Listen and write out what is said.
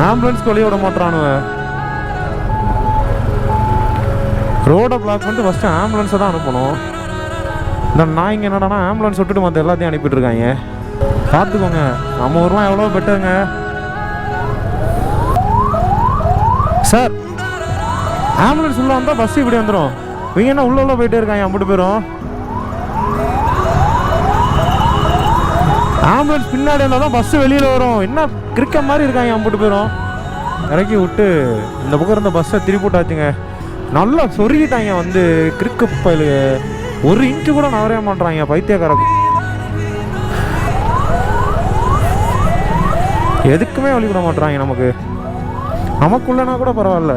ஆம்புலன்ஸ்க்கு வழிய விட மாட்டானுவ. ரோடை பிளாக் பண்ணிட்டு ஃபஸ்ட்டு ஆம்புலன்ஸை தான் அனுப்பணும். இந்த நாய்ங்க என்னடானா ஆம்புலன்ஸ் விட்டுட்டு மற்ற எல்லாத்தையும் அனுப்பிட்டு இருக்காங்க. பார்த்துக்கோங்க, நம்ம ஊர்லாம் எவ்வளோ பெட்டருங்க. சார், ஆம்புலன்ஸ் உள்ளே வந்தால் பஸ்ஸு இப்படி வந்துடும். இவங்க என்ன உள்ள போயிட்டே இருக்காங்க அம்பிட்டு பேரும். ஆம்புலன்ஸ் பின்னாடி இருந்தால் தான் பஸ்ஸு வெளியில் வரும். என்ன கிரிக்க மாதிரி இருக்காங்க அம்பிட்டு பேரும். இறக்கி விட்டு இந்த பக்கம் இருந்த பஸ்ஸை திருப்பி விட்டாச்சுங்க. நல்லா சொருகிட்டாங்க வந்து கிறுக்கு பயிலு. 1 இன்ச்சு கூட நகரவே மாட்டாங்க பைத்தியக்காரங்க. எதுக்குமே வழி விட மாட்டாங்க. நமக்குள்ளனா கூட பரவாயில்ல.